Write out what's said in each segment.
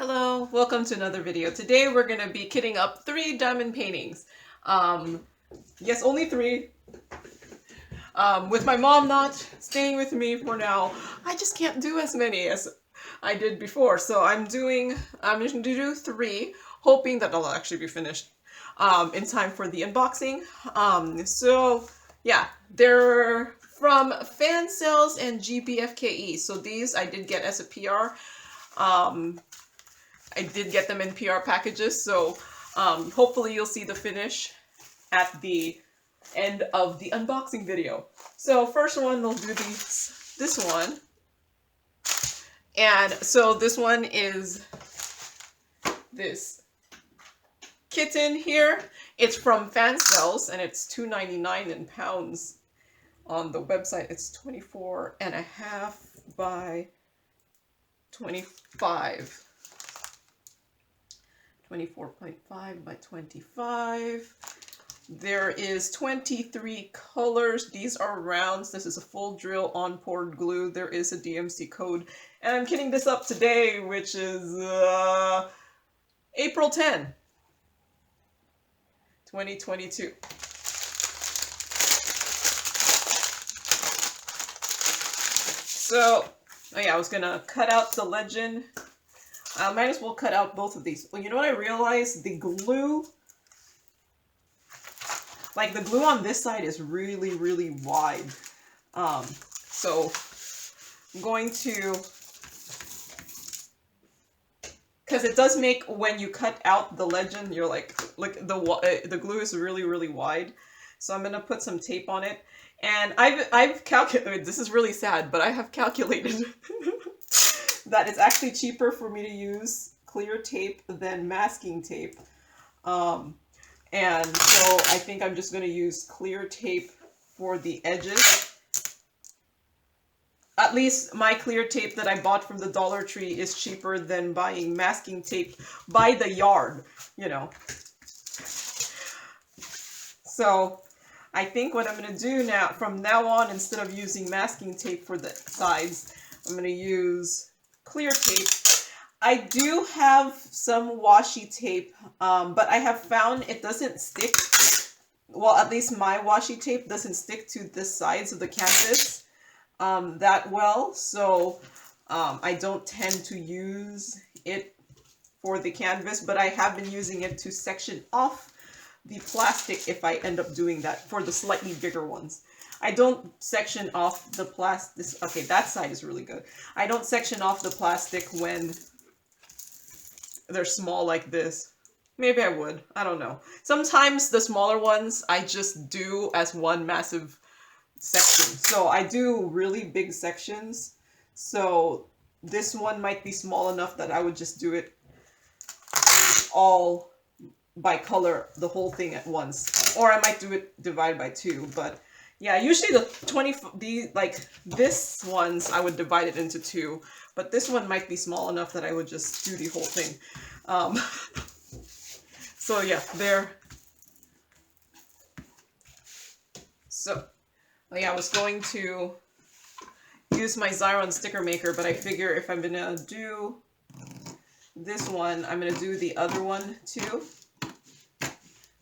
Hello, welcome to another video. Today we're going to be kitting up 3 diamond paintings. Yes, only 3. With my mom not staying with me for now, I just can't do as many as I did before. So I'm going to do 3, hoping that they'll actually be finished in time for the unboxing. So yeah, they're from Fansells and GBFKE. So these I did get as a PR. I did get them in PR packages, so hopefully you'll see the finish at the end of the unboxing video. So first one, we'll do this one. And so this one is this kitten here. It's from Fansells, and it's $2.99 in pounds. On the website, it's 24.5 by 25. 24.5 by 25. There is 23 colors. These are rounds. This is a full drill on poured glue. There is a DMC code. And I'm kitting this up today, which is April 10, 2022. So, oh yeah, I was gonna cut out the legend. I might as well cut out both of these. Well, you know what I realized? The glue, like the glue on this side is really, really wide. So I'm going to, because it does make, when you cut out the legend, you're like, look, the glue is really, really wide. So I'm gonna put some tape on it. And I've calculated, this is really sad, but I have calculated that it's actually cheaper for me to use clear tape than masking tape. And so I think I'm just going to use clear tape for the edges. At least my clear tape that I bought from the Dollar Tree is cheaper than buying masking tape by the yard, you know. So I think what I'm going to do now, from now on, instead of using masking tape for the sides, I'm going to use clear tape. I do have some washi tape, but I have found it doesn't stick. Well, at least my washi tape doesn't stick to the sides of the canvas that well. So I don't tend to use it for the canvas, but I have been using it to section off the plastic if I end up doing that for the slightly bigger ones. I don't section off the plastic. Okay, that side is really good. I don't section off the plastic when they're small like this. Maybe I would. I don't know. Sometimes the smaller ones I just do as one massive section. So I do really big sections. So this one might be small enough that I would just do it all by color, the whole thing at once. Or I might do it divided by 2, but yeah, usually like this ones, I would divide it into 2, but this one might be small enough that I would just do the whole thing. So yeah, there. So, yeah, I was going to use my Xyron sticker maker, but I figure if I'm gonna do this one, I'm gonna do the other one too,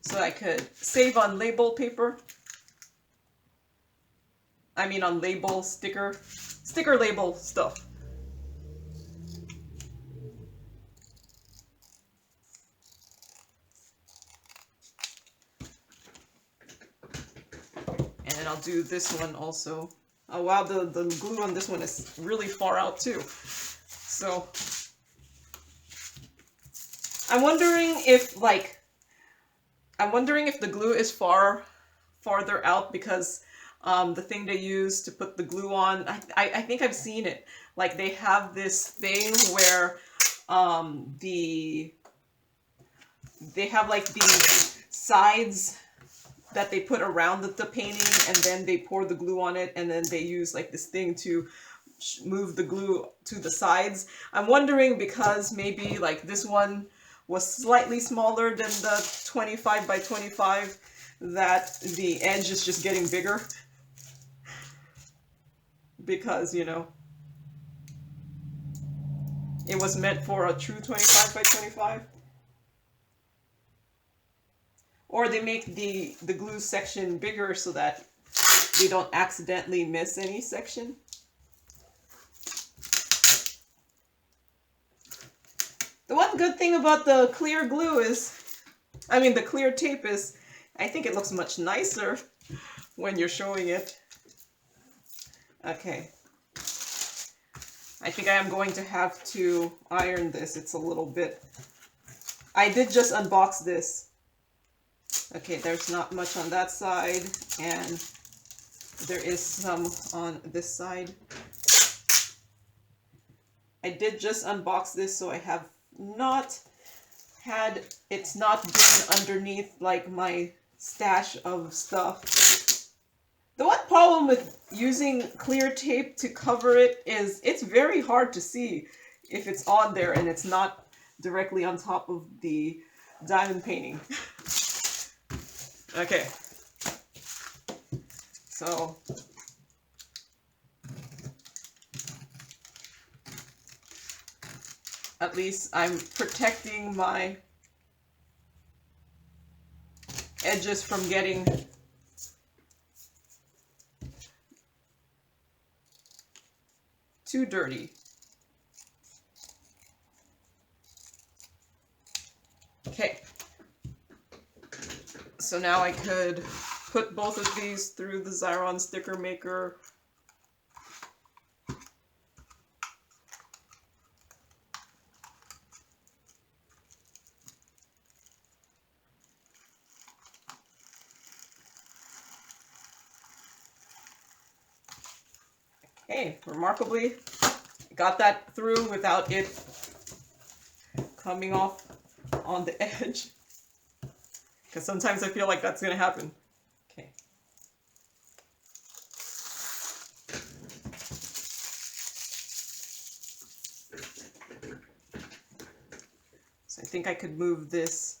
so I could save on label paper. I mean on label sticker label stuff. And then I'll do this one also. Oh wow, the glue on this one is really far out too. So I'm wondering if the glue is farther out because the thing they use to put the glue on, I think I've seen it. Like they have this thing where they have like these sides that they put around the painting, and then they pour the glue on it, and then they use like this thing to move the glue to the sides. I'm wondering because maybe like this one was slightly smaller than the 25 by 25, that the edge is just getting bigger. Because, you know, it was meant for a true 25 by 25. Or they make the glue section bigger so that they don't accidentally miss any section. The one good thing about the clear glue is, the clear tape is, I think it looks much nicer when you're showing it. Okay. I think I am going to have to iron this. It's a little bit... I did just unbox this. Okay, there's not much on that side, and there is some on this side. I did just unbox this, so I have not had... It's not been underneath, like, my stash of stuff. The one problem with using clear tape to cover it is it's very hard to see if it's on there and it's not directly on top of the diamond painting. Okay. So at least I'm protecting my edges from getting too dirty. Okay. So now I could put both of these through the Xyron sticker maker. Okay, remarkably, got that through without it coming off on the edge. Because sometimes I feel like that's going to happen. Okay. So I think I could move this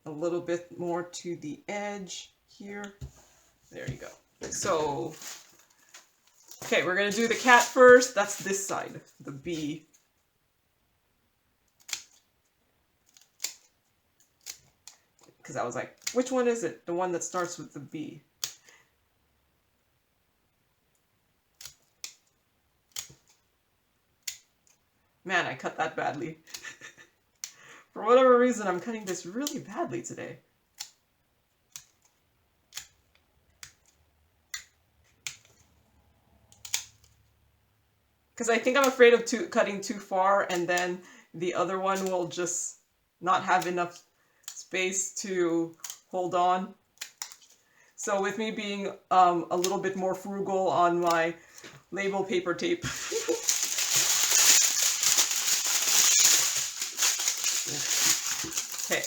a little bit more to the edge here. There you go. So, okay, we're going to do the cat first. That's this side, the B. Because I was like, which one is it? The one that starts with the B. Man, I cut that badly. For whatever reason, I'm cutting this really badly today. Because I think I'm afraid of cutting too far, and then the other one will just not have enough space to hold on. So with me being a little bit more frugal on my label paper tape. Okay.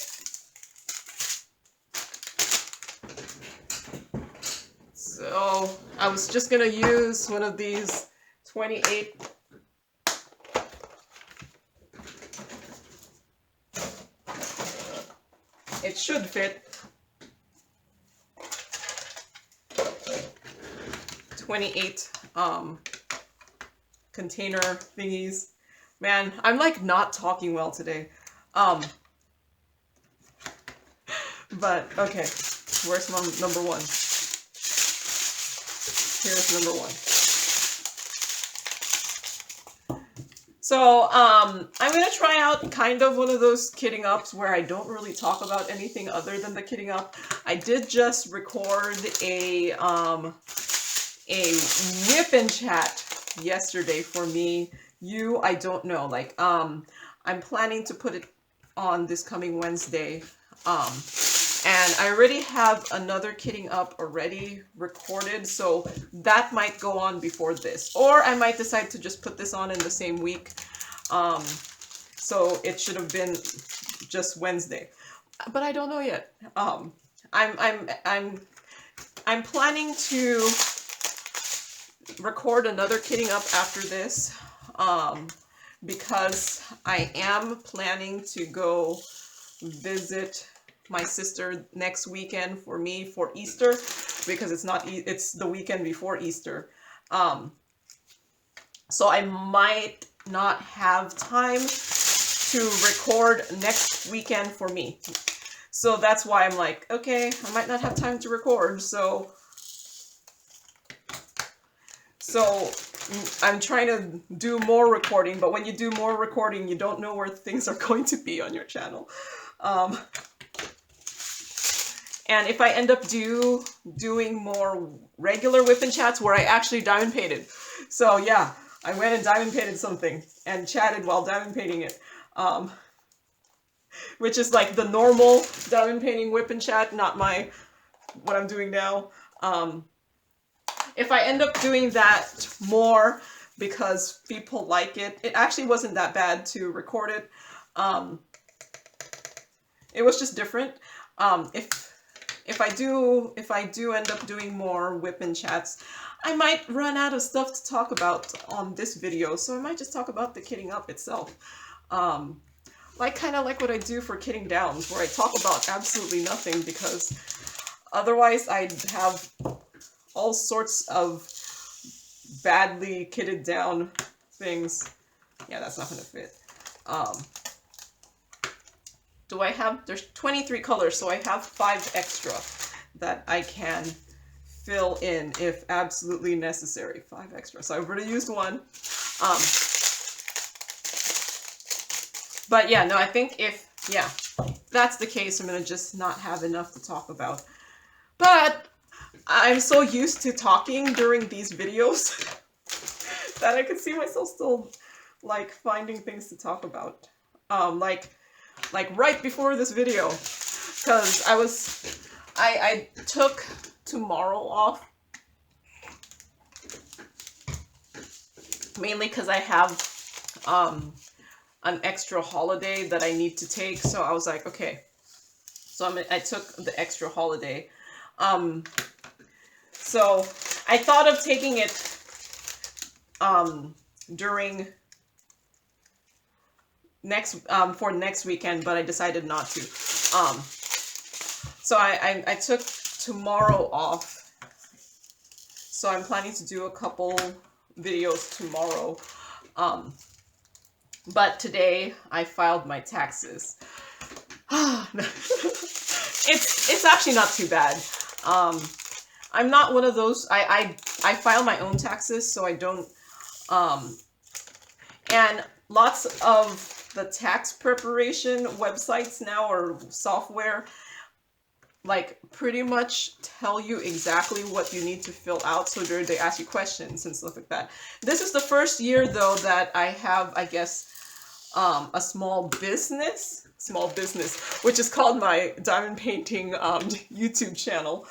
So I was just gonna use one of these 28 it should fit 28 container thingies. Man, I'm like not talking well today. But okay, where's number one? Here's number one. So, I'm going to try out kind of one of those kitting ups where I don't really talk about anything other than the kitting up. I did just record a whip and chat yesterday for me. I don't know, like, I'm planning to put it on this coming Wednesday. And I already have another kitting up already recorded, so that might go on before this. Or I might decide to just put this on in the same week. So it should have been just Wednesday. But I don't know yet. I'm planning to record another kitting up after this. Because I am planning to go visit my sister next weekend for me for Easter, because it's the weekend before Easter. So I might not have time to record next weekend for me. So that's why I'm like, okay, I might not have time to record, so I'm trying to do more recording, but when you do more recording, you don't know where things are going to be on your channel. And if I end up doing more regular whip and chats where I actually diamond painted. So yeah, I went and diamond painted something and chatted while diamond painting it. Which is like the normal diamond painting whip and chat, not what I'm doing now. If I end up doing that more because people like it, it actually wasn't that bad to record it. It was just different. If I do end up doing more whip and chats, I might run out of stuff to talk about on this video, so I might just talk about the kitting up itself. Kind of like what I do for kitting downs, where I talk about absolutely nothing, because otherwise I'd have all sorts of badly kitted down things. Yeah, that's not gonna fit. There's 23 colors, so I have 5 extra that I can fill in if absolutely necessary. 5 extra. So I've already used one. But yeah, no, I think if that's the case, I'm gonna just not have enough to talk about. But I'm so used to talking during these videos that I could see myself still like finding things to talk about. Like right before this video, because I took tomorrow off mainly because I have an extra holiday that I need to take, so I was like, okay, so I took the extra holiday. So I thought of taking it during for next weekend, but I decided not to. So I took tomorrow off, so I'm planning to do a couple videos tomorrow. But today I filed my taxes. It's actually not too bad. I'm not one of those. I file my own taxes, so I don't. And lots of the tax preparation websites now, or software, like pretty much tell you exactly what you need to fill out, so they ask you questions and stuff like that. This is the first year though that I have, I guess, a small business, which is called my diamond painting YouTube channel,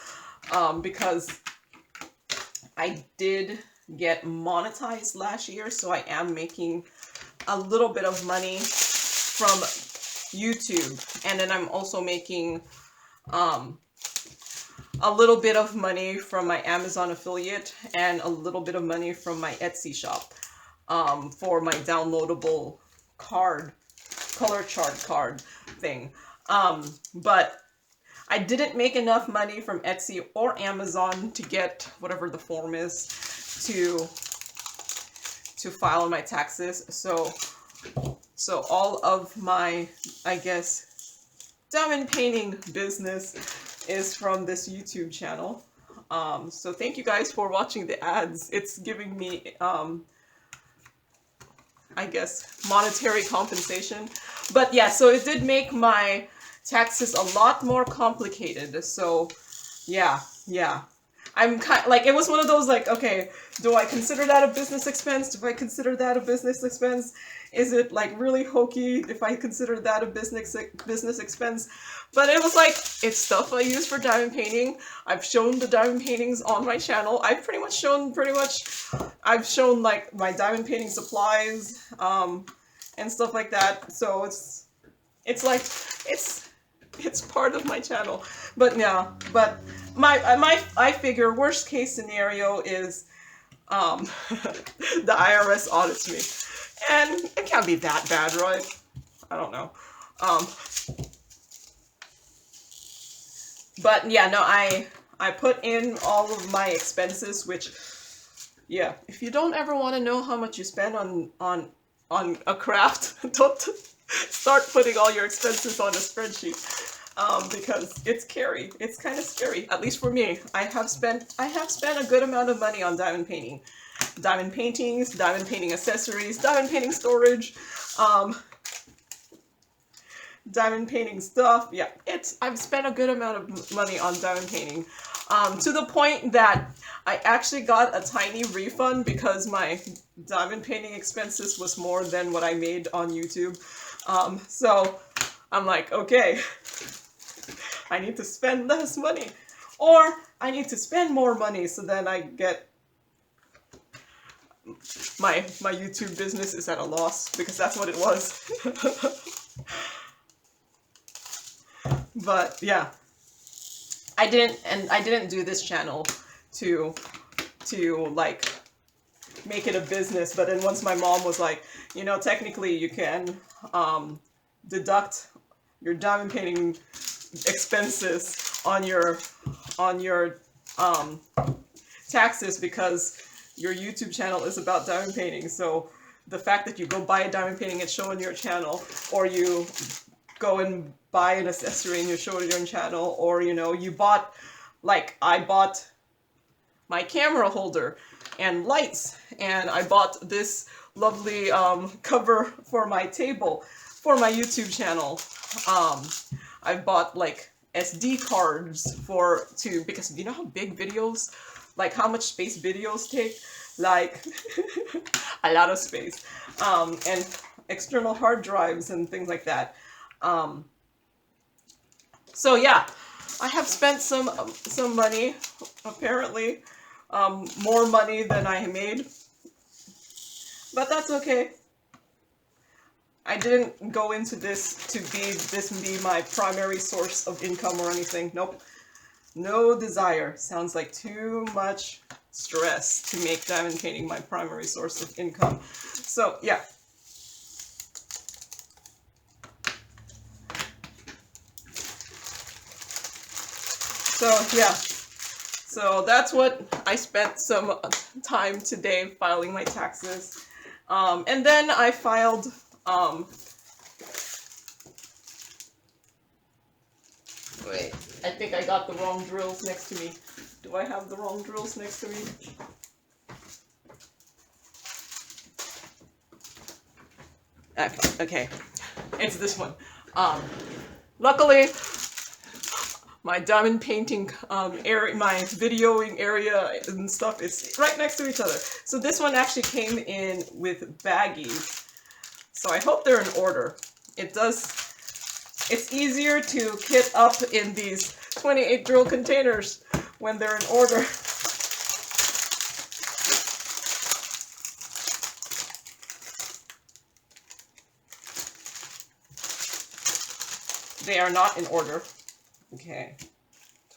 because I did get monetized last year, so I am making a little bit of money from YouTube, and then I'm also making a little bit of money from my Amazon affiliate and a little bit of money from my Etsy shop for my downloadable color chart card thing. But I didn't make enough money from Etsy or Amazon to get whatever the form is to file my taxes. So all of my, I guess, diamond painting business is from this YouTube channel. So thank you guys for watching the ads. It's giving me, I guess, monetary compensation. But yeah, so it did make my taxes a lot more complicated. So yeah. I'm kind like, it was one of those like, okay, do I consider that a business expense? Do I consider that a business expense? Is it like really hokey if I consider that a business expense? But it was like, it's stuff I use for diamond painting. I've shown the diamond paintings on my channel. I've shown like my diamond painting supplies, and stuff like that. So it's like, it's part of my channel. But yeah, but I figure worst case scenario is the IRS audits me, and it can't be that bad, right? I don't know. But yeah, no, I put in all of my expenses, which, yeah, if you don't ever want to know how much you spend on on a craft. Don't start putting all your expenses on a spreadsheet, because it's scary. It's kind of scary, at least for me. I have spent a good amount of money on diamond painting. Diamond paintings, diamond painting accessories, diamond painting storage, diamond painting stuff. Yeah, I've spent a good amount of money on diamond painting, to the point that I actually got a tiny refund because my diamond painting expenses was more than what I made on YouTube. So I'm like, okay, I need to spend less money, or I need to spend more money so then I get my YouTube business is at a loss, because that's what it was. But yeah, I didn't do this channel to like make it a business. But then once my mom was like, you know, technically you can deduct your diamond painting expenses on your taxes, because your YouTube channel is about diamond painting. So the fact that you go buy a diamond painting and show on your channel, or you go and buy an accessory and you show it on your channel, or you know, you bought, like I bought my camera holder and lights, and I bought this lovely cover for my table for my YouTube channel. I bought like SD cards because you know how big videos, like how much space videos take, like a lot of space, and external hard drives and things like that. So yeah, I have spent some money, apparently, more money than I made, but that's okay. I didn't go into this to be my primary source of income or anything. Nope. No desire. Sounds like too much stress to make diamond painting my primary source of income. So yeah. So yeah. So that's what I spent some time today filing my taxes. And then I filed wait, I think I got the wrong drills next to me. Do I have the wrong drills next to me? Okay. It's this one. Luckily, my diamond painting area, my videoing area and stuff is right next to each other. So this one actually came in with baggies. So I hope they're in order. It's easier to kit up in these 28 drill containers when they're in order. They are not in order. Okay,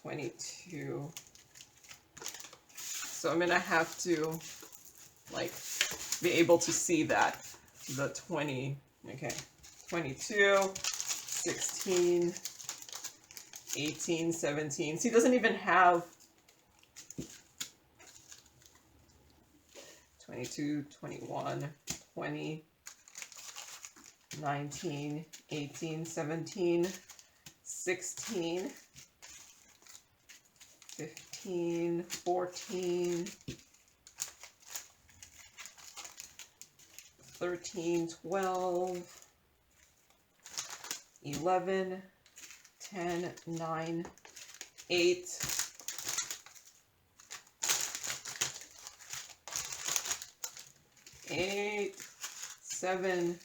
22. So I'm gonna have to like be able to see that. The 20, okay, 22, 16, 18, 17. See, it doesn't even have 22, 21, 20, 19, 18, 17, 16, 15, 14, 13, 12, 11, 10, 9, 8, 7,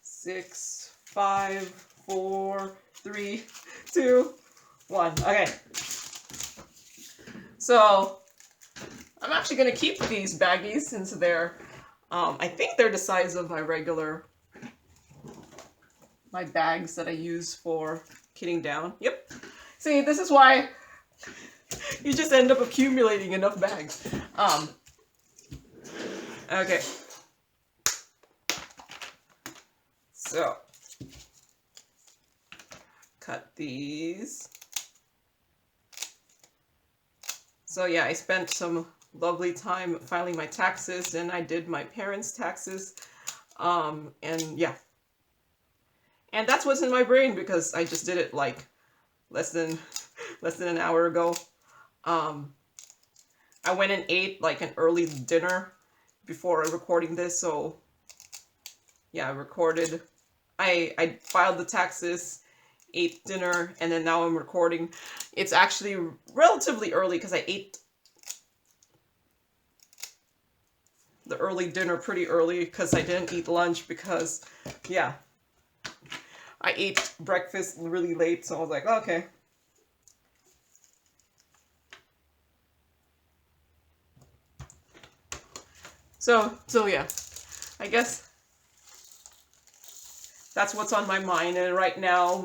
6, 5, 4, 3, 2, 1. Okay. So I'm actually going to keep these baggies since they're, I think they're the size of my bags that I use for kitting down. Yep. See, this is why you just end up accumulating enough bags. Okay. So, cut these. So yeah, I spent some lovely time filing my taxes, and I did my parents' taxes And yeah. And that's what's in my brain because I just did it like less than an hour ago. I went and ate like an early dinner before recording this, so yeah, I recorded. I filed the taxes, ate dinner, and then now I'm recording. It's actually relatively early because I ate the early dinner pretty early because I didn't eat lunch because, yeah, I ate breakfast really late, so I was like, okay. So yeah, I guess that's what's on my mind. And right now,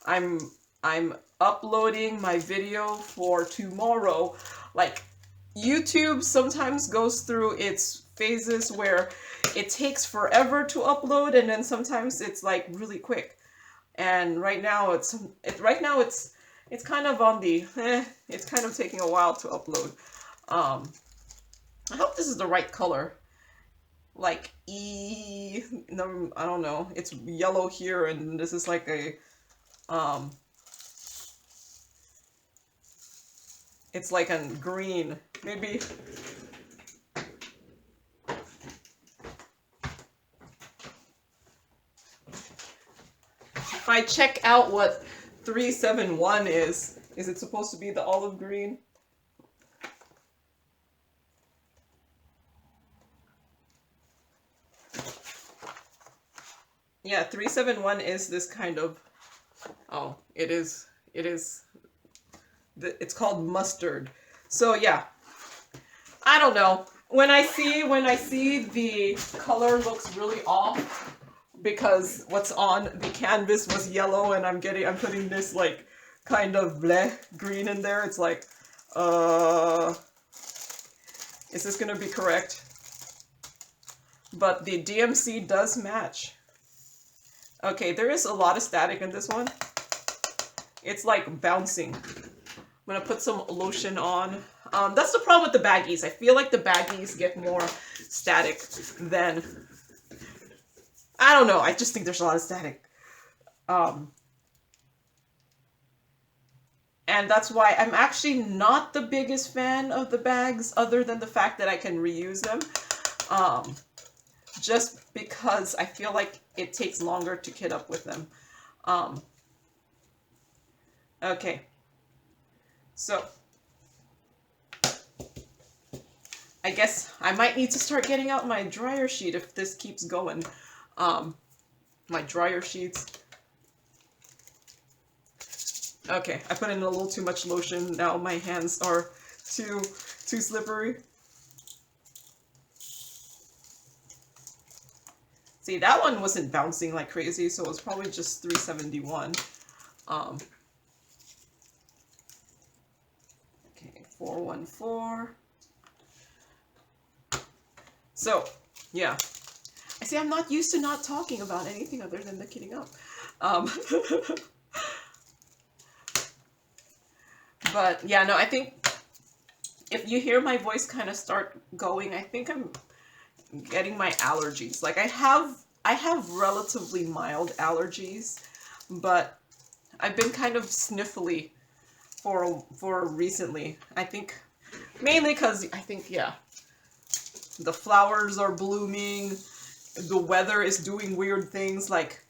I'm uploading my video for tomorrow. Like, YouTube sometimes goes through its phases where it takes forever to upload, and then sometimes it's like really quick. And right now it's kind of on the it's kind of taking a while to upload. I hope this is the right color. Like no, I don't know. It's yellow here, and this is like a it's like a green. Maybe if I check out what 371 is it supposed to be the olive green? Yeah, 371 is this kind of, oh, it is, it's called mustard. So yeah, I don't know. When I see the color looks really off because what's on the canvas was yellow and I'm putting this like kind of bleh green in there. It's like, is this gonna be correct? But the DMC does match. Okay, there is a lot of static in this one. It's like bouncing. I'm gonna put some lotion on. That's the problem with the baggies. I feel like the baggies get more static than... I don't know, I just think there's a lot of static. And that's why I'm actually not the biggest fan of the bags, other than the fact that I can reuse them. Just because I feel like it takes longer to kit up with them. Okay. So, I guess I might need to start getting out my dryer sheet if this keeps going. My dryer sheets. Okay, I put in a little too much lotion. Now my hands are too slippery. See, that one wasn't bouncing like crazy, so it was probably just 371. Okay, 414. So, yeah. I see I'm not used to not talking about anything other than the kitting up. But, yeah, no, I think if you hear my voice kind of start going, I think I'm getting my allergies. Like, I have relatively mild allergies, but I've been kind of sniffly for recently. I think mainly because I think, yeah, the flowers are blooming, the weather is doing weird things, like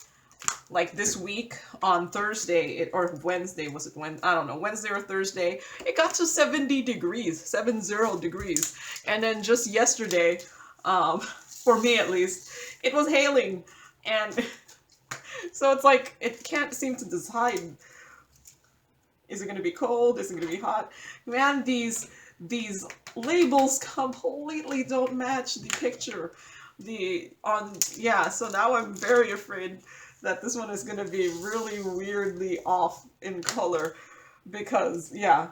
this week on Thursday, or Wednesday, was it when? I don't know, Wednesday or Thursday, it got to 70 degrees, 70 degrees. And then just yesterday, for me at least, it was hailing. And so it's like, it can't seem to decide. Is it going to be cold? Is it going to be hot? Man, these labels completely don't match the picture. Yeah, so now I'm very afraid that this one is going to be really weirdly off in color because, yeah,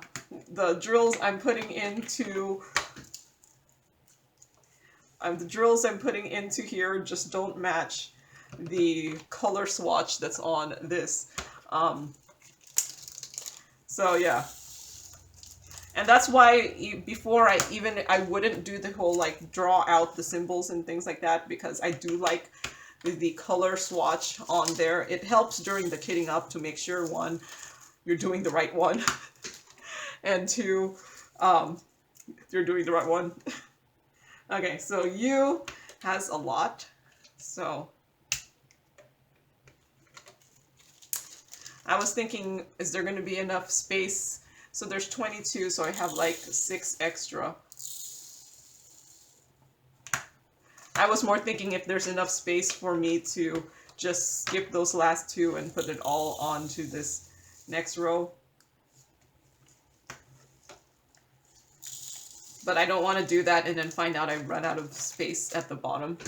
the drills I'm putting into here just don't match the color swatch that's on this. So yeah. And that's why before I wouldn't do the whole like draw out the symbols and things like that, because I do like the color swatch on there. It helps during the kitting up to make sure, one, you're doing the right one, and two, you're doing the right one. Okay, so U has a lot, so I was thinking, is there going to be enough space? So there's 22, so I have like 6 extra. I was more thinking if there's enough space for me to just skip those last 2 and put it all onto this next row. But I don't want to do that and then find out I run out of space at the bottom.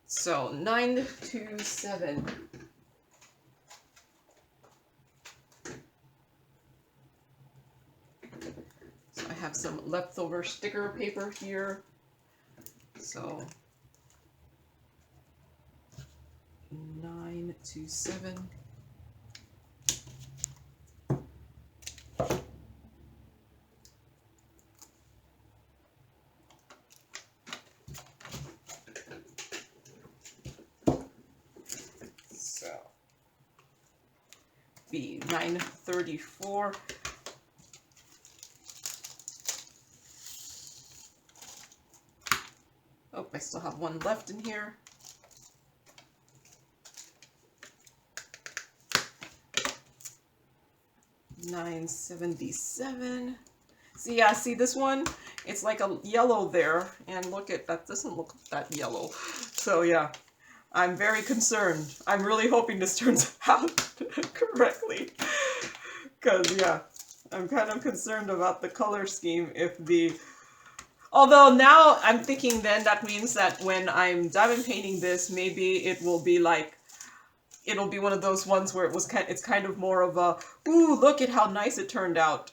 So 9 to 7. So I have some leftover sticker paper here. So 9 to 7. So be 934. Oh, I still have one left in here. $9.77. See, yeah, see this one? It's like a yellow there, and look at that, doesn't look that yellow. So yeah, I'm very concerned. I'm really hoping this turns out correctly. Because yeah, I'm kind of concerned about the color scheme if the... Although now I'm thinking then that means that when I'm diamond painting this, maybe it will be like, it'll be one of those ones where it's kind of more of a, ooh, look at how nice it turned out.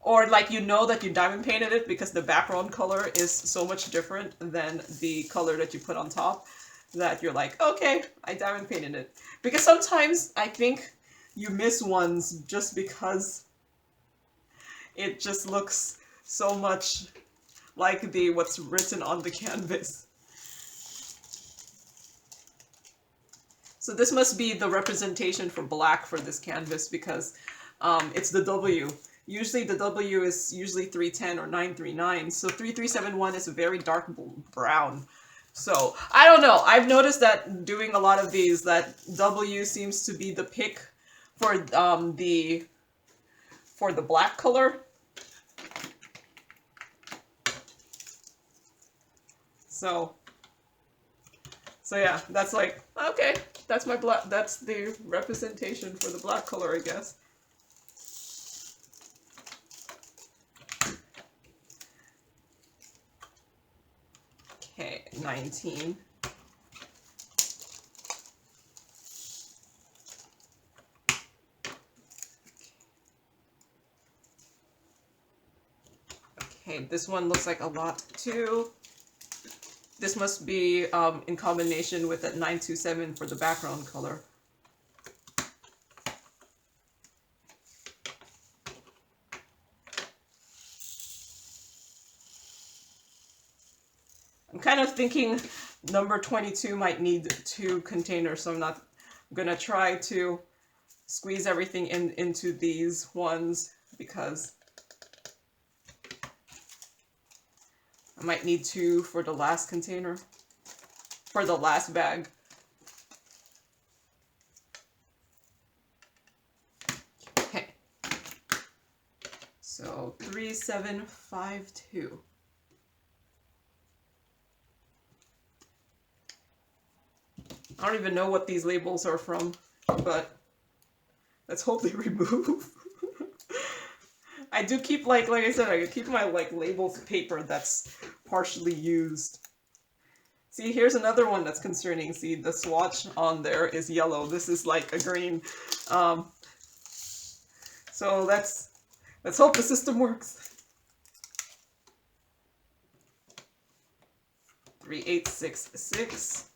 Or like you know that you diamond painted it because the background color is so much different than the color that you put on top, that you're like, okay, I diamond painted it. Because sometimes I think you miss ones just because it just looks so much like what's written on the canvas. So this must be the representation for black for this canvas, because it's the W. Usually the W is usually 310 or 939. So 3371 is a very dark brown. So I don't know. I've noticed that doing a lot of these, that W seems to be the pick for the black color. So yeah, that's like, okay, that's my black, that's the representation for the black color, I guess. Okay, 19. Okay, this one looks like a lot too. This must be in combination with that 927 for the background color. I'm kind of thinking number 22 might need 2 containers, so I'm gonna try to squeeze everything into these ones, because I might need 2 for the last container, for the last bag. Okay. So 3752. I don't even know what these labels are from, but let's hope they remove. I do keep, like I said, I keep my labels paper that's partially used. See, here's another one that's concerning. See, the swatch on there is yellow. This is like a green. So let's hope the system works. 3866.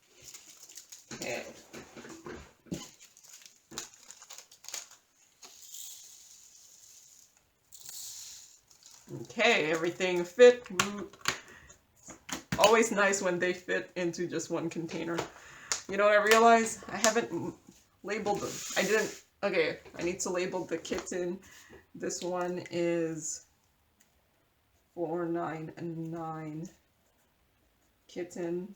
Okay. Okay, everything fit. Always nice when they fit into just one container. You know what I realized? I haven't labeled them. I didn't. Okay, I need to label the kitten. This one is 499 kitten.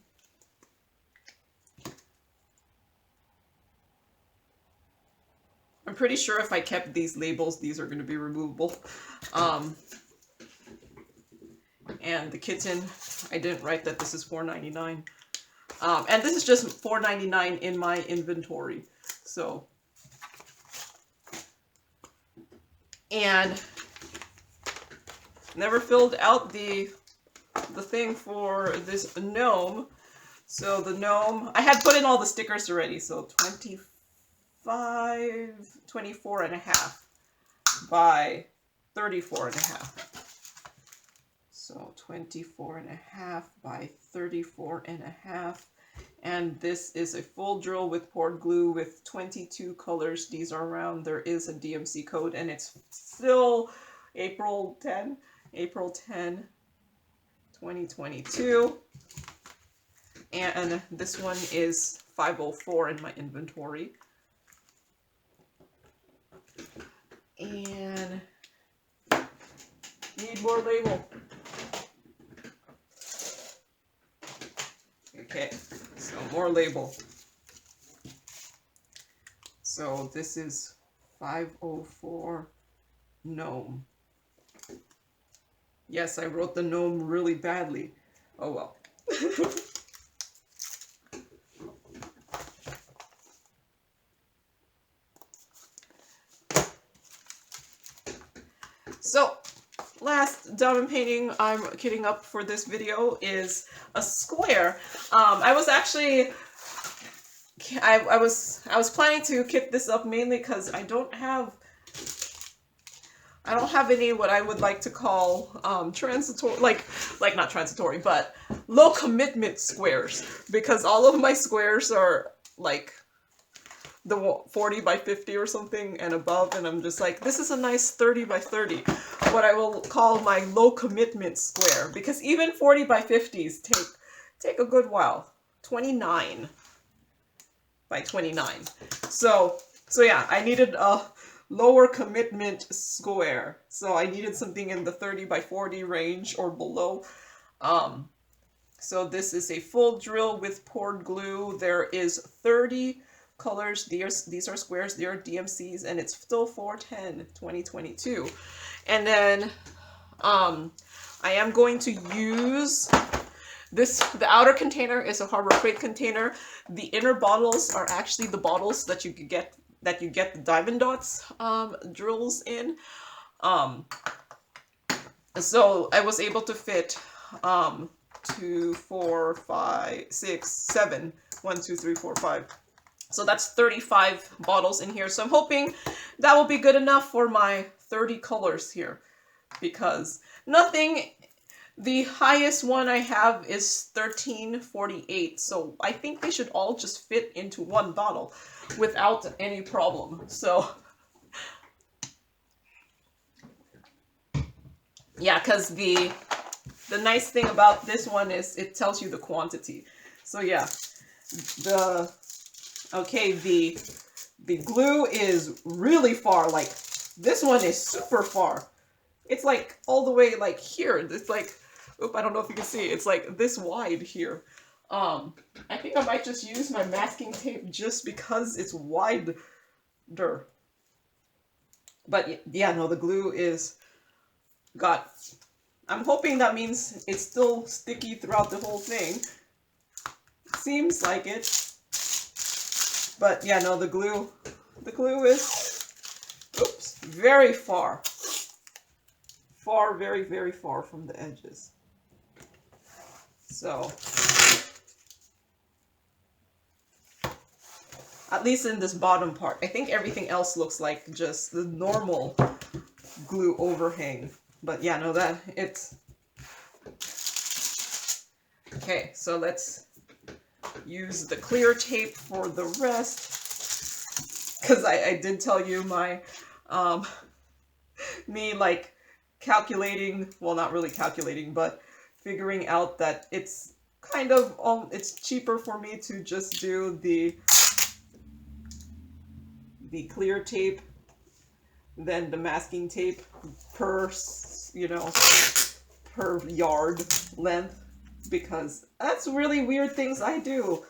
I'm pretty sure if I kept these labels, these are going to be removable. And the kitten, I didn't write that this is $4.99. And this is just $4.99 in my inventory. So, and never filled out the thing for this gnome. So the gnome, I had put in all the stickers already. So 24 and a half by 34 and a half. So 24 and a half by 34 and a half. And this is a full drill with poured glue with 22 colors. These are round. There is a DMC code and it's still April 10, 2022. And this one is 504 in my inventory. And need more label. Okay, so more label. So this is 504 gnome. Yes, I wrote the gnome really badly. Oh well. So, last diamond painting I'm kitting up for this video is a square. I was actually, I was planning to kit this up mainly because I don't have any what I would like to call transitory, like not transitory, but low commitment squares, because all of my squares are like the 40 by 50 or something and above, and I'm just like, this is a nice 30 by 30, what I will call my low commitment square, because even 40 by 50s take a good while. 29 by 29. So yeah, I needed a lower commitment square. So I needed something in the 30 by 40 range or below. So this is a full drill with poured glue. There is 30 colors. These are squares. They are DMCs, and it's still 4/10, 2022. And then I am going to use this. The outer container is a Harbor Freight container. The inner bottles are actually the bottles that you could get the diamond dots drills in. So I was able to fit 2, 4, 5, 6, 7. 1, 2, 3, 4, 5. So that's 35 bottles in here. So I'm hoping that will be good enough for my 30 colors here, because the highest one I have is 1348. So I think they should all just fit into one bottle without any problem. So yeah, because the nice thing about this one is it tells you the quantity. So yeah, the glue is really far. Like, this one is super far. It's like all the way like here. It's like, I don't know if you can see. It's like this wide here. I think I might just use my masking tape just because it's wider. But yeah, no, the glue is I'm hoping that means it's still sticky throughout the whole thing. Seems like it. But yeah, no, the glue is, very far. Very, very far from the edges. So, at least in this bottom part. I think everything else looks like just the normal glue overhang. But yeah, no, it's... Okay, so let's use the clear tape for the rest. Because I did tell you my, me like calculating, well, not really calculating, but figuring out that it's kind of, it's cheaper for me to just do the clear tape than the masking tape per, you know, per yard length, because that's really weird things I do,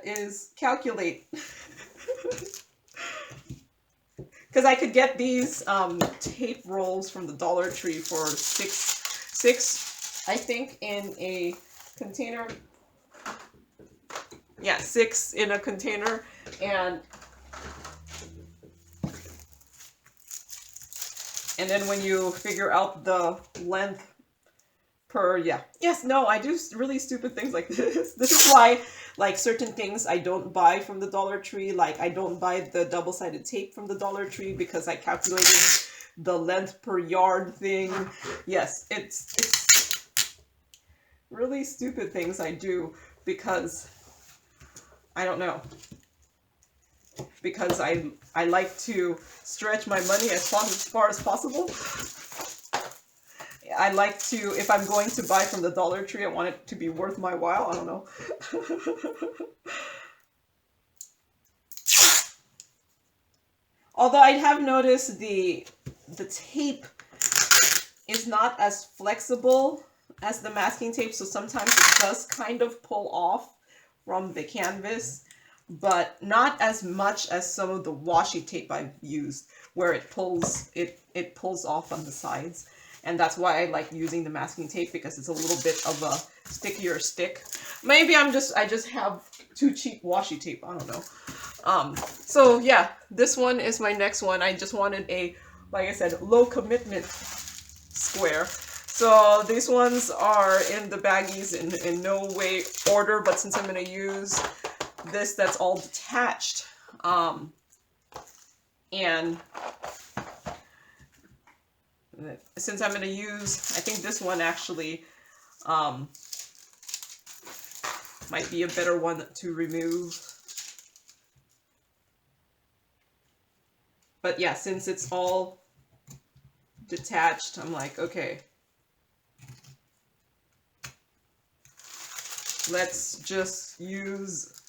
is calculate. Because I could get these tape rolls from the Dollar Tree for six, I think, in a container. Yeah, 6 in a container, and then when you figure out the length per, yes, no, I do really stupid things like this. This is why, like, certain things I don't buy from the Dollar Tree. Like, I don't buy the double-sided tape from the Dollar Tree because I calculated the length per yard thing. Yes, it's really stupid things I do because, I don't know, because I like to stretch my money as far as possible. I like to, if I'm going to buy from the Dollar Tree, I want it to be worth my while. I don't know. Although I have noticed the tape is not as flexible as the masking tape, so sometimes it does kind of pull off from the canvas, but not as much as some of the washi tape I've used, where it pulls off on the sides. And that's why I like using the masking tape, because it's a little bit of a stickier stick. Maybe I just have too cheap washi tape. I don't know. So yeah, this one is my next one. I just wanted a, like I said, low commitment square. So these ones are in the baggies in no way order, but since I'm going to use this that's all detached, and since I'm going to use, I think this one actually might be a better one to remove. But yeah, since it's all detached, I'm like, okay, let's just use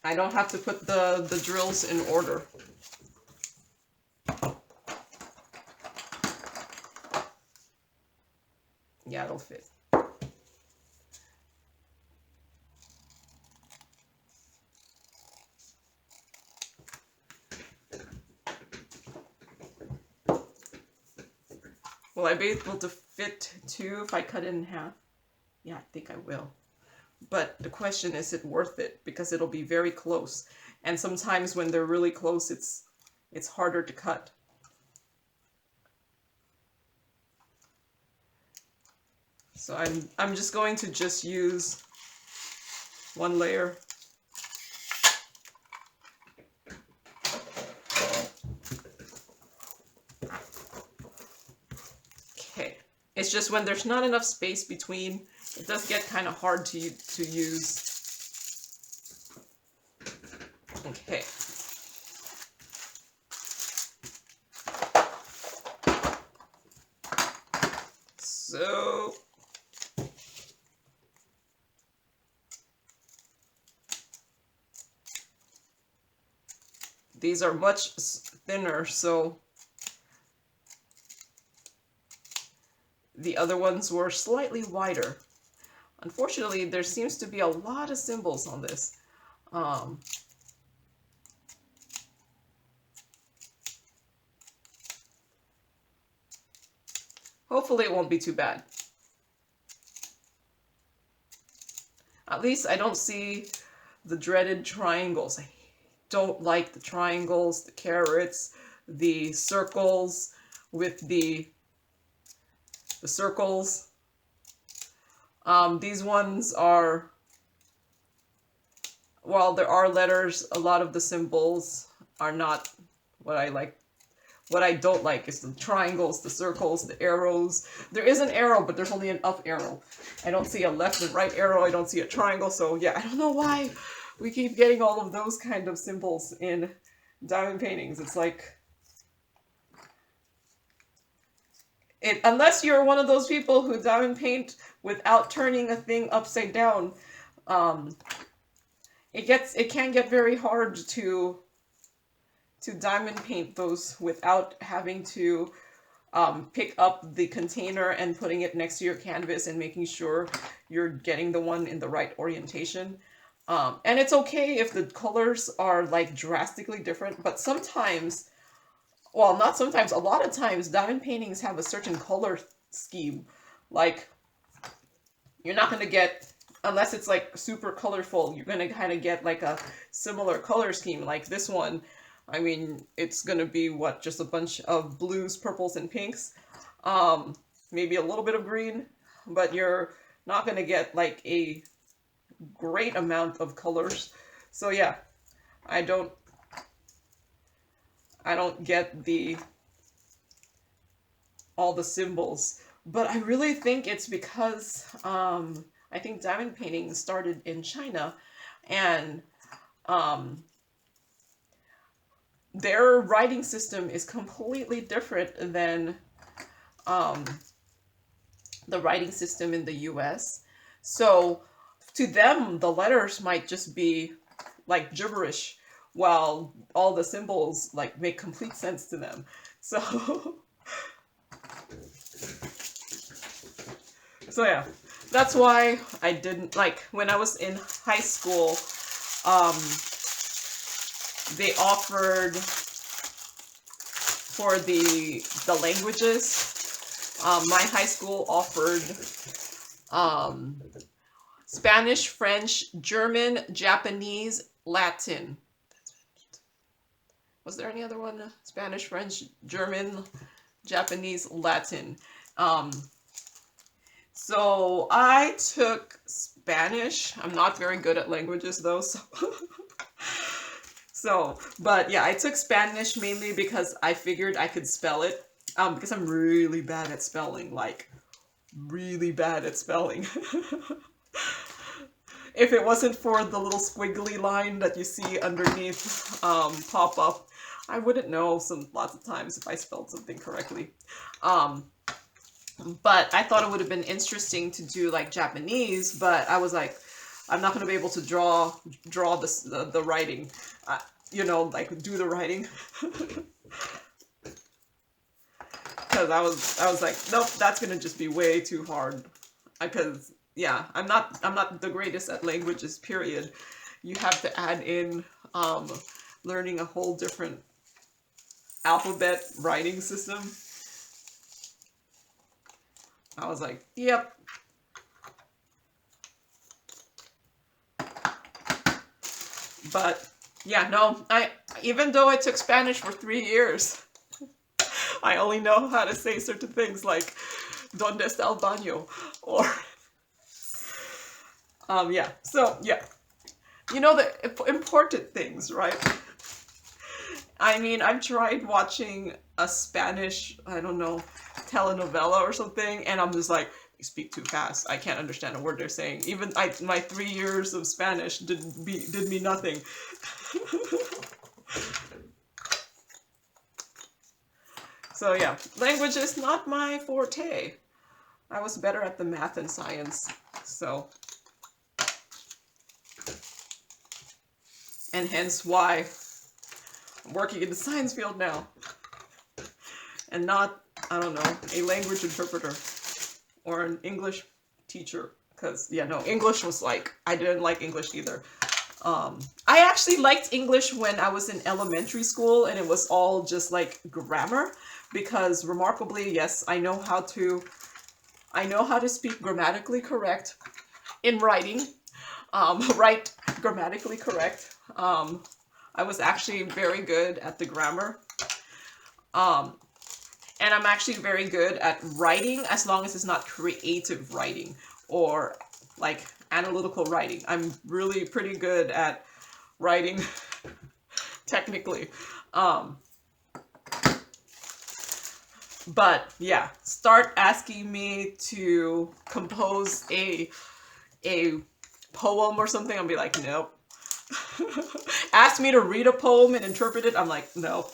I don't have to put the drills in order. Yeah, it'll fit. Will I be able to fit 2 if I cut it in half? Yeah, I think I will. But the question is it worth it? Because it'll be very close. And sometimes when they're really close, it's harder to cut. So I'm just going to just use one layer. Okay. It's just when there's not enough space between, it does get kind of hard to use. Okay. So these are much thinner, so the other ones were slightly wider. Unfortunately, there seems to be a lot of symbols on this. Hopefully it won't be too bad. At least I don't see the dreaded triangles. I don't like the triangles, the carrots, the circles with the circles. These ones are, while there are letters, a lot of the symbols are not what I like. What I don't like is the triangles, the circles, the arrows. There is an arrow, but there's only an up arrow. I don't see a left and right arrow. I don't see a triangle. So yeah, I don't know why we keep getting all of those kind of symbols in diamond paintings. It's like, unless you're one of those people who diamond paint without turning a thing upside down, um, it can get very hard to diamond paint those without having to pick up the container and putting it next to your canvas and making sure you're getting the one in the right orientation. And it's okay if the colors are like drastically different, but sometimes, well, not sometimes, a lot of times diamond paintings have a certain color scheme. Like, you're not going to get, unless it's like super colorful, you're going to kind of get like a similar color scheme. Like this one, I mean, it's going to be what, just a bunch of blues, purples, and pinks. Maybe a little bit of green, but you're not going to get like a great amount of colors. So yeah, I don't get all the symbols, but I really think it's because I think diamond painting started in China, and their writing system is completely different than the writing system in the US. So to them, the letters might just be like gibberish, while all the symbols like make complete sense to them. So so yeah, that's why I didn't, like, when I was in high school, they offered for the languages. My high school offered Spanish, French, German, Japanese, Latin. Was there any other one? Spanish, French, German, Japanese, Latin. So I took Spanish. I'm not very good at languages though, so but yeah, I took Spanish mainly because I figured I could spell it. Because I'm really bad at spelling, like really bad at spelling. If it wasn't for the little squiggly line that you see underneath pop up, I wouldn't know lots of times if I spelled something correctly. But I thought it would have been interesting to do like Japanese, but I was like, I'm not going to be able to draw the writing, you know, like do the writing. Because I was like, nope, that's going to just be way too hard. Because yeah, I'm not the greatest at languages, period. You have to add in learning a whole different alphabet writing system. I was like, yep. But yeah, no, even though I took Spanish for 3 years, I only know how to say certain things like "Donde está el baño?" or yeah. So yeah, you know, the important things, right? I mean, I've tried watching a Spanish, I don't know, telenovela or something, and I'm just like, they speak too fast. I can't understand a word they're saying. Even my 3 years of Spanish did me nothing. So yeah, language is not my forte. I was better at the math and science, so. And hence why I'm working in the science field now. And not, I don't know, a language interpreter or an English teacher. Because, yeah, no, English was like, I didn't like English either. I actually liked English when I was in elementary school, and it was all just like grammar. Because remarkably, yes, I know how to speak grammatically correct in writing. Write grammatically correct. I was actually very good at the grammar. And I'm actually very good at writing as long as it's not creative writing or like analytical writing. I'm really pretty good at writing technically. But yeah, start asking me to compose a poem or something, I'll be like, nope. Asked me to read a poem and interpret it. I'm like, no.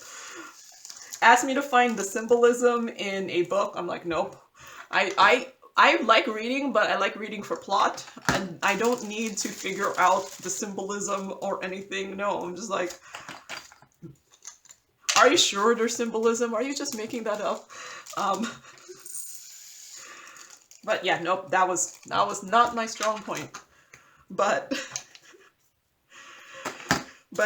Asked me to find the symbolism in a book. I'm like, nope. I like reading, but I like reading for plot, and I don't need to figure out the symbolism or anything. No, I'm just like, are you sure there's symbolism? Are you just making that up? But yeah, nope, that was not my strong point. But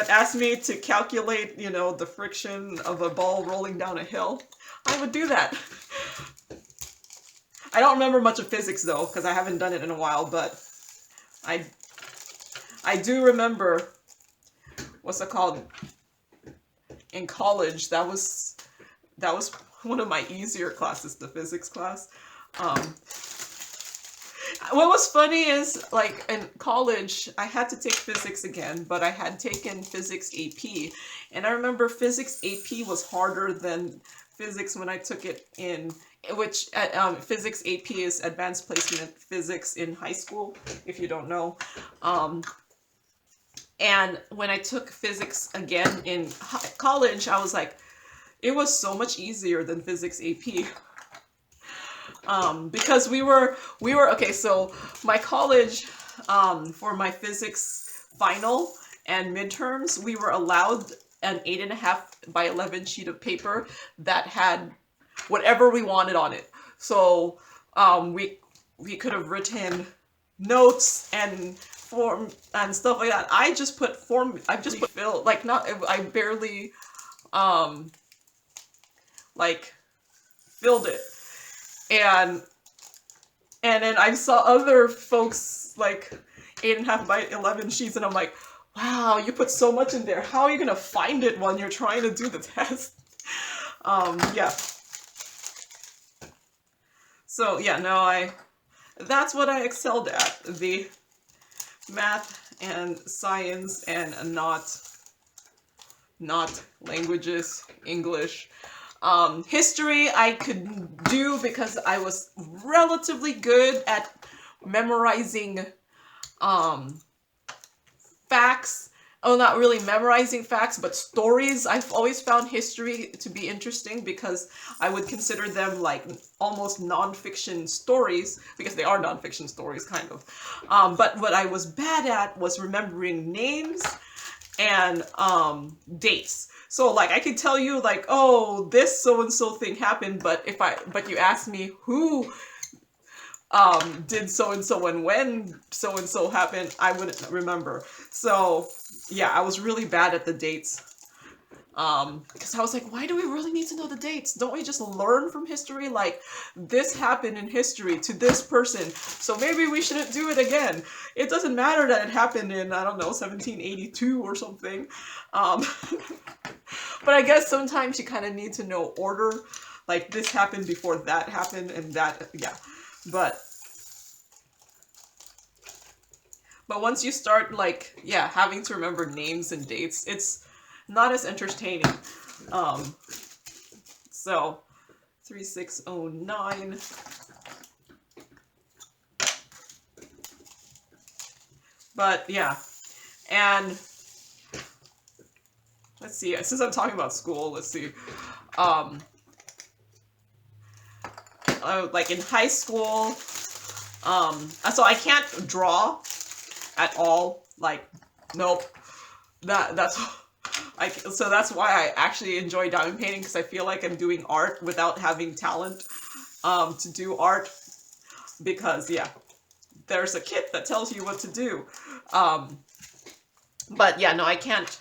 asked me to calculate, you know, the friction of a ball rolling down a hill, I would do that. I don't remember much of physics though, because I haven't done it in a while, but I do remember, what's it called? In college, that was one of my easier classes, the physics class. What was funny is, like, in college, I had to take physics again, but I had taken physics AP, and I remember physics AP was harder than physics when I took it in, which, physics AP is advanced placement physics in high school, if you don't know. And when I took physics again in college, I was like, it was so much easier than physics AP. Because we were okay, so my college, for my physics final and midterms, we were allowed an 8.5 by 11 sheet of paper that had whatever we wanted on it. So we could have written notes and form and stuff like that. I just put fill, like, not, I barely like filled it. And then I saw other folks like 8.5 by 11 sheets, and I'm like, wow, you put so much in there. How are you gonna find it when you're trying to do the test? Yeah. So yeah, no, that's what I excelled at, the math and science, and not languages, English. History I could do because I was relatively good at memorizing facts. Oh, not really memorizing facts, but stories. I've always found history to be interesting because I would consider them like almost non-fiction stories, because they are non-fiction stories, kind of. But what I was bad at was remembering names and dates. So like I could tell you like, oh, this so-and-so thing happened, but you asked me who did so-and-so and when so-and-so happened, I wouldn't remember. So yeah, I was really bad at the dates. Because I was like, why do we really need to know the dates? Don't we just learn from history? Like, this happened in history to this person, so maybe we shouldn't do it again. It doesn't matter that it happened in, I don't know, 1782 or something. But I guess sometimes you kind of need to know order. Like, this happened before that happened, and that, yeah. But once you start, like, yeah, having to remember names and dates, it's not as entertaining. So 3609. But yeah, and let's see, since I'm talking about school, let's see. Like in high school, so I can't draw at all. Like, nope. So that's why I actually enjoy diamond painting, because I feel like I'm doing art without having talent to do art, because yeah, there's a kit that tells you what to do. But yeah, no, I can't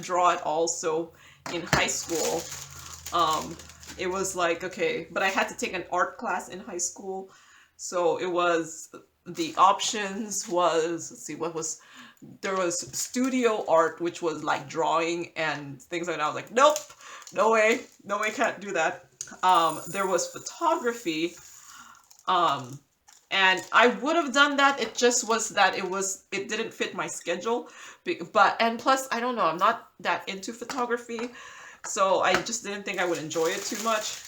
draw at all. So in high school, it was like, okay, but I had to take an art class in high school. So it was, the options was, let's see, there was studio art, which was like drawing and things like that. I was like, nope, no way, can't do that. There was photography, and I would have done that. It just was that it didn't fit my schedule. And plus, I don't know, I'm not that into photography, so I just didn't think I would enjoy it too much.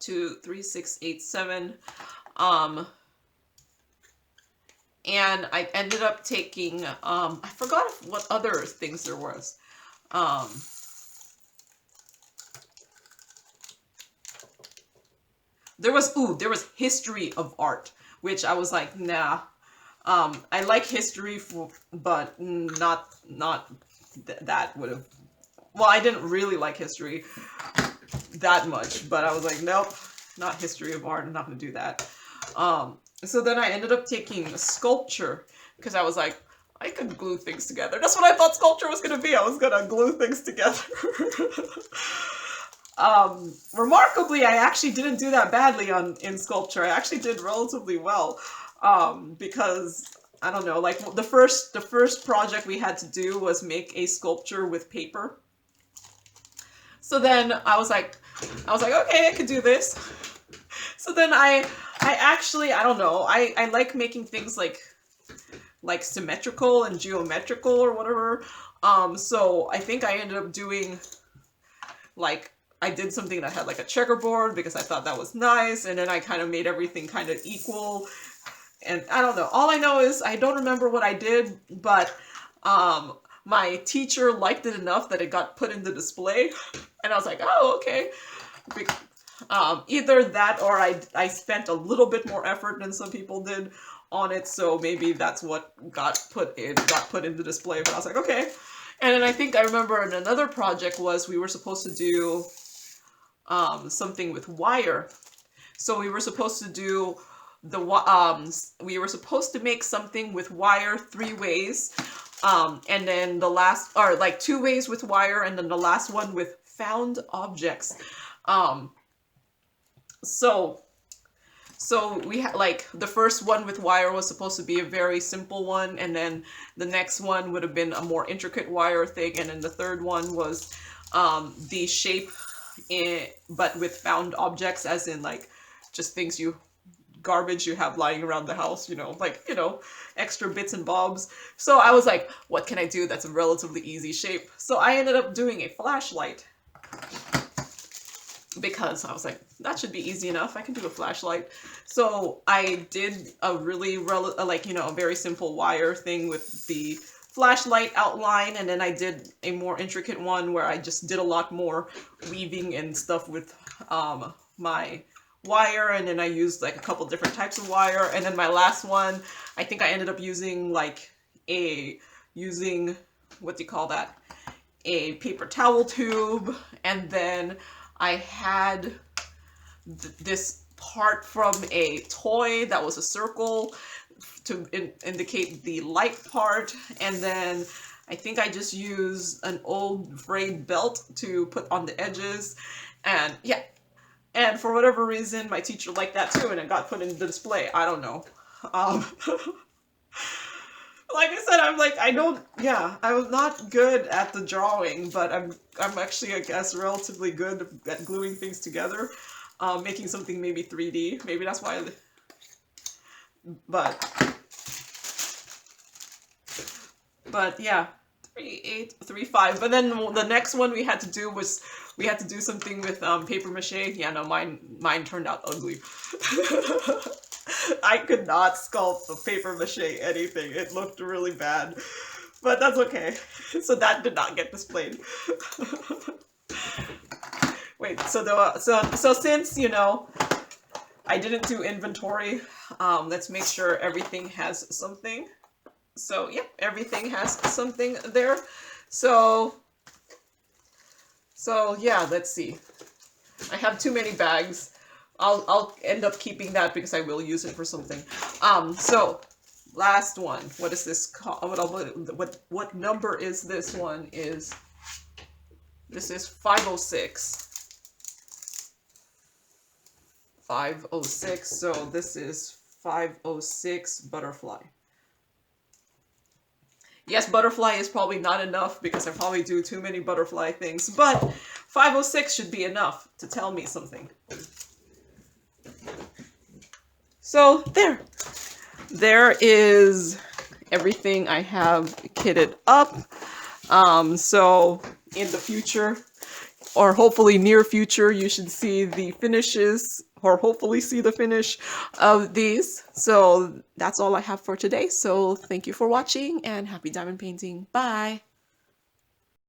23687. And I ended up taking, I forgot what other things there was. There was history of art, which I was like, nah. I like history, but not that would have. Well, I didn't really like history that much, but I was like, nope, not history of art. I'm not gonna do that. So then I ended up taking sculpture because I was like, I could glue things together. That's what I thought sculpture was gonna be. I was gonna glue things together. Remarkably, I actually didn't do that badly in sculpture. I actually did relatively well, because I don't know, like the first project we had to do was make a sculpture with paper. So then I was like, okay, I could do this. So then I actually, I don't know, I like making things like symmetrical and geometrical or whatever. So I think I ended up doing, like, I did something that had like a checkerboard because I thought that was nice, and then I kind of made everything kind of equal. And I don't know. All I know is I don't remember what I did, but my teacher liked it enough that it got put in the display, and I was like, oh, okay. Either that or I spent a little bit more effort than some people did on it, so maybe that's what got put in the display. But I was like, okay. And then I think I remember in another project was we were supposed to do something with wire. So we were supposed to do we were supposed to make something with wire 3 ways, and then the last, or like 2 ways with wire, and then the last one with found objects. So we had, like, the first one with wire was supposed to be a very simple one, and then the next one would have been a more intricate wire thing, and then the third one was the shape but with found objects, as in like just things garbage you have lying around the house, like, extra bits and bobs. So I was like, what can I do that's a relatively easy shape? So I ended up doing a flashlight, because I was like, that should be easy enough. I can do a flashlight. So I did a really, a very simple wire thing with the flashlight outline, and then I did a more intricate one where I just did a lot more weaving and stuff with my wire, and then I used like a couple different types of wire. And then my last one, I think I ended up using what do you call that? A paper towel tube, and then I had this part from a toy that was a circle to indicate the light part, and then I think I just used an old frayed belt to put on the edges, and yeah. And for whatever reason, my teacher liked that too, and it got put in the display. I don't know. Like I said, I was not good at the drawing, but I'm actually, I guess, relatively good at gluing things together, making something maybe 3D. Maybe that's why. But yeah, 3, 8, 3, 5. But then the next one we had to do was something with paper mache. Yeah, no, mine turned out ugly. I could not sculpt a paper mache anything. It looked really bad, but that's okay. So that did not get displayed. Wait, so since I didn't do inventory, let's make sure everything has something. So yep, everything has something there. So yeah, let's see. I have too many bags. I'll end up keeping that because I will use it for something. So last one. What is this called? What number is this one? This is 506. 506. So this is 506 butterfly. Yes, butterfly is probably not enough because I probably do too many butterfly things, but 506 should be enough to tell me something. So there is everything I have kitted up. So in the future, or hopefully near future, you should see the finishes or hopefully see the finish of these. So that's all I have for today. So thank you for watching and happy diamond painting. Bye.